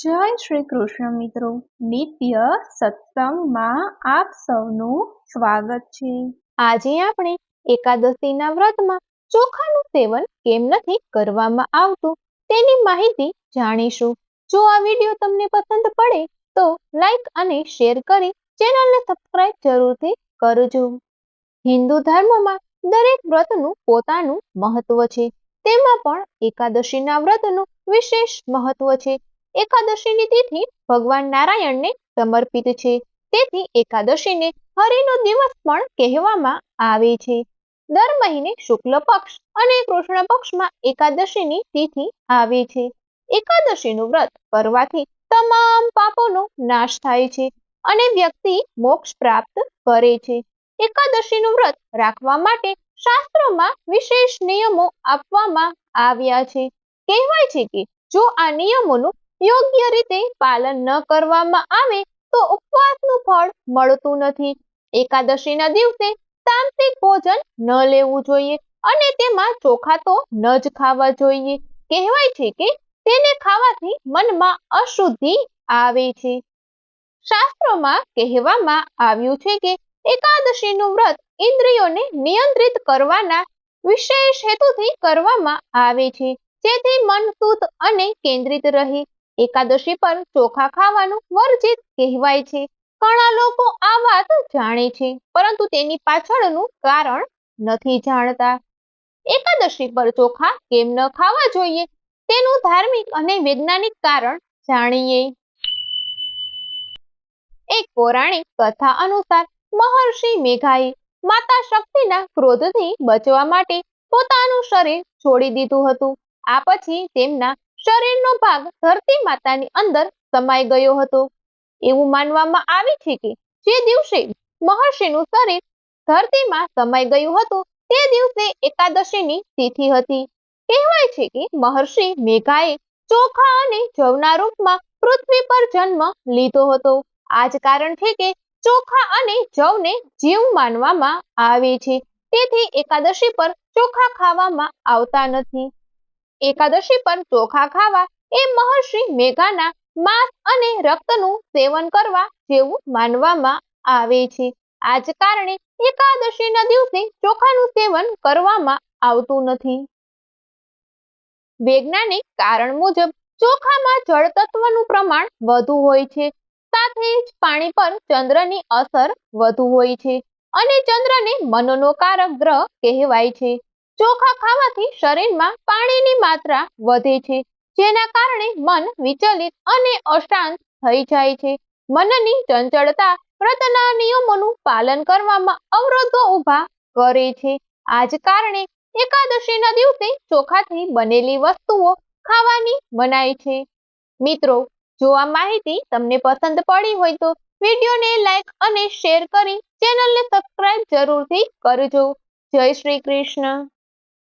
જય શ્રી કૃષ્ણ મિત્રો, નિત્ય સત્સંગમાં આપ સૌનું સ્વાગત છે। આજે આપણે એકાદશીના વ્રતમાં ચોખાનું સેવન કેમ નથી કરવામાં આવતું તેની માહિતી જાણીશું। જો આ વિડીયો તમને પસંદ પડે તો લાઈક અને શેર કરી ચેનલને સબસ્ક્રાઇબ જરૂરથી કરજો। હિન્દુ ધર્મમાં દરેક વ્રતનું પોતાનું મહત્વ છે, તેમાં પણ એકાદશીના વ્રતનું વિશેષ મહત્વ છે। એકાદશીની તિથિ ભગવાન નારાયણને સમર્પિત છે, તેથી એકાદશીને હરિનો દિવસ પણ કહેવામાં આવે છે। દર મહિને શુક્લ પક્ષ અને કૃષ્ણ પક્ષમાં એકાદશીની તિથિ આવે છે। એકાદશીનું વ્રત કરવાથી તમામ પાપોનો નાશ થાય છે અને વ્યક્તિ મોક્ષ પ્રાપ્ત કરે છે। એકાદશીનું વ્રત રાખવા માટે શાસ્ત્રોમાં વિશેષ નિયમો આપવામાં આવ્યા છે। કહેવાય છે કે જો આ નિયમોનું યોગ્ય રીતે પાલન ન કરવામાં આવે તો ઉપવાસનું ફળ મળતું નથી। એકાદશીના દિવસે તામસિક ભોજન ન લેવું જોઈએ અને તેમાં ચોખા તો ન જ ખાવા જોઈએ। કહેવાય છે કે તેને ખાવાથી મનમાં અશુદ્ધિ આવે છે। શાસ્ત્રોમાં કહેવામાં આવ્યું છે કે એકાદશીનું વ્રત ઇન્દ્રિયોને નિયંત્રિત કરવાના વિશેષ હેતુથી કરવામાં આવે છે, જેથી મન શુદ્ધ અને કેન્દ્રિત રહે। એકાદશી પર ચોખા ખાવાનું વર્જિત કહેવાય છે। ઘણા લોકો આ વાત જાણે છે, પરંતુ તેની પાછળનું કારણ નથી જાણતા। એકાદશી પર ચોખા કેમ ન ખાવા જોઈએ તેનું ધાર્મિક અને વૈજ્ઞાનિક કારણ જાણીએ। એક પૌરાણિક કથા અનુસાર મહર્ષિ મેઘાએ માતા શક્તિના ક્રોધથી બચવા માટે પોતાનું શરીર છોડી દીધું હતું। આ પછી તેમના શરીરનો ભાગ ધરતી માતાની અંદર સમાઈ ગયો હતો। એવું માનવામાં આવે છે કે જે દિવસે મહર્ષિનું શરીર ધરતીમાં સમાઈ ગયું હતું તે દિવસે એકાદશીની તિથિ હતી। કહેવાય છે કે મહર્ષિ મેઘાએ ચોખા અને જવના રૂપમાં પૃથ્વી પર જન્મ લીધો હતો। આ જ કારણ છે કે ચોખા અને જવને જીવ માનવામાં આવે છે, તેથી એકાદશી પર ચોખા ખાવામાં આવતા નથી। એકાદશી પર ચોખા ખાવા એ મહર્ષિ મેઘાના માંસ અને રક્તનું સેવન કરવા જેવું માનવામાં આવે છે। આ જ કારણે એકાદશીના દિવસે ચોખાનું સેવન કરવામાં આવતું નથી। વૈજ્ઞાનિક કારણ મુજબ ચોખામાં જળ તત્વનું પ્રમાણ વધુ હોય છે, સાથે જ પાણી પર ચંદ્રની અસર વધુ હોય છે અને ચંદ્રને મનનો કારક ગ્રહ કહેવાય છે। ચોખા ખાવાથી શરીરમાં પાણીની માત્રા વધે છે, જેના કારણે મન વિચલિત અને અશાંત થઈ જાય છે। મનની ચંચળતા વ્રતના નિયમોનું પાલન કરવામાં અવરોધો ઊભા કરે છે। આ જ કારણે એકાદશીના દિવસે ચોખાથી બનેલી વસ્તુઓ ખાવાની મનાઈ છે। મિત્રો, જો આ માહિતી તમને પસંદ પડી હોય તો વિડીયોને લાઈક અને શેર કરી ચેનલને સબસ્ક્રાઇબ જરૂરથી કરજો। જય શ્રી કૃષ્ણ।